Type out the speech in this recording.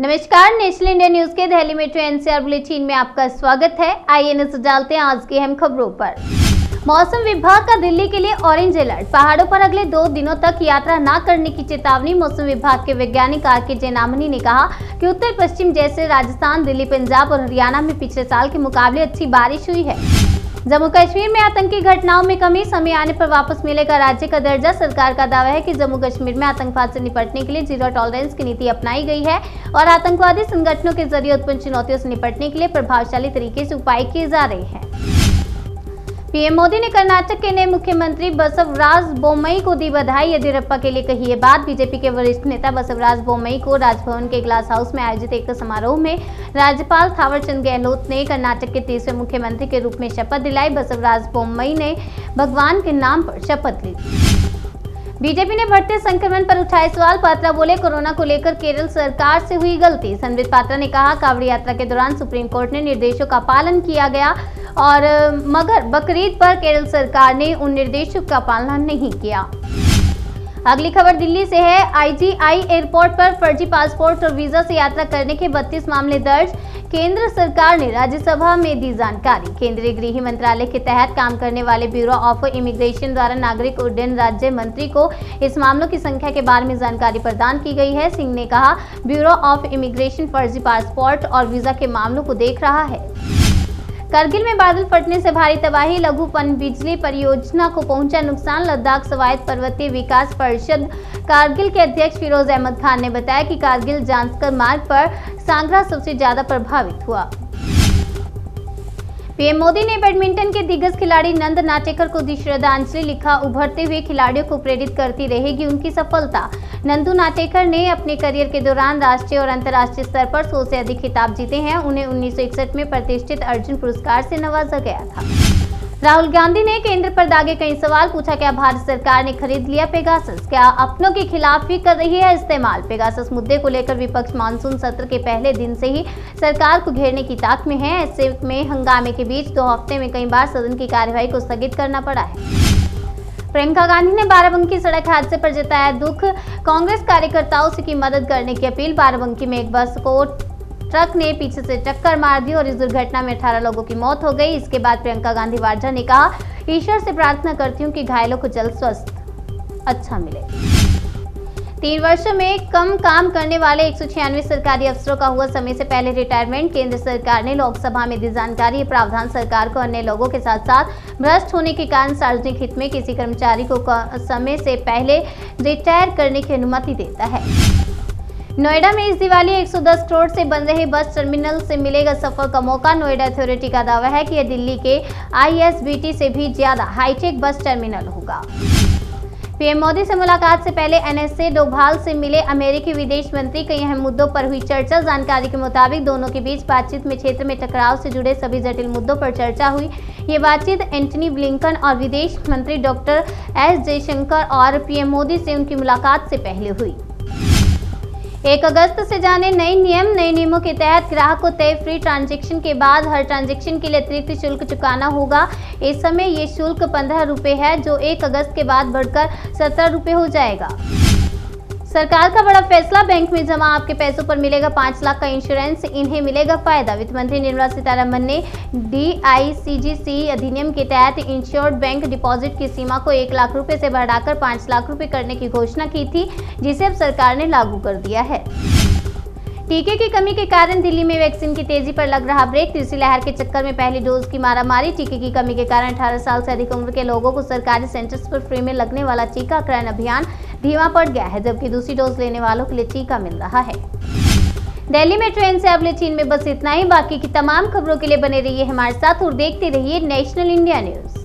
नमस्कार, national India news के Delhi metro NCR bulletin में आपका स्वागत है। आइए नजर डालते हैं आज की अहम खबरों पर। मौसम विभाग का दिल्ली के लिए ऑरेंज अलर्ट, पहाड़ों पर अगले 2 दिनों तक यात्रा न करने की चेतावनी। मौसम विभाग के वैज्ञानिक आर.के. जयनामनी ने कहा कि उत्तर पश्चिम जैसे राजस्थान, दिल्ली, पंजाब और हरियाणा में पिछले साल के मुकाबले अच्छी बारिश हुई है। जम्मू कश्मीर में आतंकी घटनाओं में कमी, समय आने पर वापस मिलेगा राज्य का दर्जा। सरकार का दावा है कि जम्मू कश्मीर में आतंकवाद से निपटने के लिए जीरो टॉलरेंस की नीति अपनाई गई है और आतंकवादी संगठनों के जरिए उत्पन्न चुनौतियों से निपटने के लिए प्रभावशाली तरीके से उपाय किए जा रहे हैं। पीएम मोदी ने कर्नाटक के नए मुख्यमंत्री बसवराज बोम्मई को दी बधाई। येदियुरप्पा के लिए कही ये बात। बीजेपी के वरिष्ठ नेता बसवराज बोम्मई को राजभवन के ग्लास हाउस में आयोजित एक समारोह में राज्यपाल थावरचंद गहलोत ने कर्नाटक के तीसरे मुख्यमंत्री के रूप में शपथ दिलाई। बसवराज बोम्मई ने भगवान के नाम पर शपथ ली। बीजेपी ने बढ़ते संक्रमण पर उठाए सवाल। पात्रा बोले, कोरोना को लेकर केरल सरकार से हुई गलती। संबित पात्रा ने कहा, कांवड़ी यात्रा के दौरान सुप्रीम कोर्ट ने निर्देशों का पालन किया गया और मगर बकरीद पर केरल सरकार ने उन निर्देशों का पालन नहीं किया। अगली खबर दिल्ली से है। आईजीआई एयरपोर्ट पर फर्जी पासपोर्ट और वीजा से यात्रा करने के 32 मामले दर्ज। केंद्र सरकार ने राज्यसभा में दी जानकारी। केंद्रीय गृह मंत्रालय के तहत काम करने वाले ब्यूरो ऑफ इमिग्रेशन द्वारा नागरिक उड्डयन राज्य मंत्री को इस मामलों की संख्या के बारे में जानकारी प्रदान की गई है। सिंह ने कहा, ब्यूरो ऑफ इमिग्रेशन फर्जी पासपोर्ट और वीजा के मामलों को देख रहा है। करगिल में बादल फटने से भारी तबाही, लघु पनबिजली परियोजना को पहुंचा नुकसान। लद्दाख स्वायत्त पर्वतीय विकास परिषद कारगिल के अध्यक्ष फिरोज अहमद खान ने बताया कि कारगिल जांस्कर मार्ग पर सांगरा सबसे ज्यादा प्रभावित हुआ। पीएम मोदी ने बैडमिंटन के दिग्गज खिलाड़ी नंद नाटेकर को दी श्रद्धांजलि। लिखा, उभरते हुए खिलाड़ियों को प्रेरित करती रहेगी उनकी सफलता। नंदू नाटेकर ने अपने करियर के दौरान राष्ट्रीय और अंतर्राष्ट्रीय स्तर पर 100 से अधिक खिताब जीते हैं। उन्हें 1961 में प्रतिष्ठित अर्जुन पुरस्कार से नवाजा गया था। राहुल गांधी ने केंद्र पर दागे कई सवाल। पूछा, क्या भारत सरकार ने खरीद लिया पेगासस? क्या अपनों के खिलाफ भी कर रही है इस्तेमाल? पेगासस मुद्दे को लेकर विपक्ष मानसून सत्र के पहले दिन से ही सरकार को घेरने की ताक में है। ऐसे में हंगामे के बीच 2 हफ्ते में कई बार सदन की कार्यवाही को स्थगित करना पड़ा है। प्रियंका गांधी ने बाराबंकी सड़क हादसे पर जताया दुख। कांग्रेस कार्यकर्ताओं से की मदद करने की अपील। बाराबंकी में एक बस को ट्रक ने पीछे से टक्कर मार दी और इस दुर्घटना में 18 लोगों की मौत हो गई। इसके बाद प्रियंका गांधी वाड्रा ने कहा, ईश्वर से प्रार्थना करती हूँ कि घायलों को जल्द स्वस्थ अच्छा मिले। 3 वर्षों में कम काम करने वाले 196 सरकारी अफसरों का हुआ समय से पहले रिटायरमेंट। केंद्र सरकार ने लोकसभा में दी जानकारी। ये प्रावधान सरकार को अन्य लोगों के साथ साथ भ्रष्ट होने के कारण सार्वजनिक हित में किसी कर्मचारी को समय से पहले रिटायर करने की अनुमति देता है। नोएडा में इस दिवाली 110 करोड़ से बन रहे बस टर्मिनल से मिलेगा सफर का मौका। नोएडा अथॉरिटी का दावा है कि यह दिल्ली के आईएसबीटी से भी ज्यादा हाईटेक बस टर्मिनल होगा। पीएम मोदी से मुलाकात से पहले एनएसए डोभाल से मिले अमेरिकी विदेश मंत्री। कई अहम मुद्दों पर हुई चर्चा। जानकारी के मुताबिक दोनों के बीच बातचीत में क्षेत्र में टकराव से जुड़े सभी जटिल मुद्दों पर चर्चा हुई। ये बातचीत एंटनी ब्लिंकन और विदेश मंत्री डॉक्टर एस जयशंकर और पीएम मोदी से उनकी मुलाकात से पहले हुई। 1 अगस्त से जाने नए नियमों के तहत ग्राहक को तय फ्री ट्रांजैक्शन के बाद हर ट्रांजैक्शन के लिए अतिरिक्त शुल्क चुकाना होगा। इस समय ये शुल्क 15 रुपये है, जो 1 अगस्त के बाद बढ़कर 17 रुपये हो जाएगा। सरकार का बड़ा फैसला, बैंक में जमा आपके पैसों पर मिलेगा 5 लाख का इंश्योरेंस, इन्हें मिलेगा फायदा। वित्त मंत्री निर्मला सीतारमण ने DICGC अधिनियम के तहत इंश्योर्ड बैंक डिपॉजिट की सीमा को 1 लाख रुपए से बढ़ाकर 5 लाख रुपए करने की घोषणा की थी, जिसे अब सरकार ने लागू कर दिया है। टीके की कमी के कारण दिल्ली में वैक्सीन की तेजी पर लग रहा ब्रेक। तीसरी लहर के चक्कर में पहली डोज की मारामारी। टीके की कमी के कारण 18 साल से अधिक उम्र के लोगों को सरकारी सेंटर्स पर फ्री में लगने वाला टीकाकरण अभियान धीमा पड़ गया है, जबकि दूसरी डोज लेने वालों के लिए टीका मिल रहा है। दिल्ली मेट्रो एनसीआर बुलेटिन में बस इतना ही। बाकी की तमाम खबरों के लिए बने रहिए हमारे साथ और देखते रहिए नेशनल इंडिया न्यूज।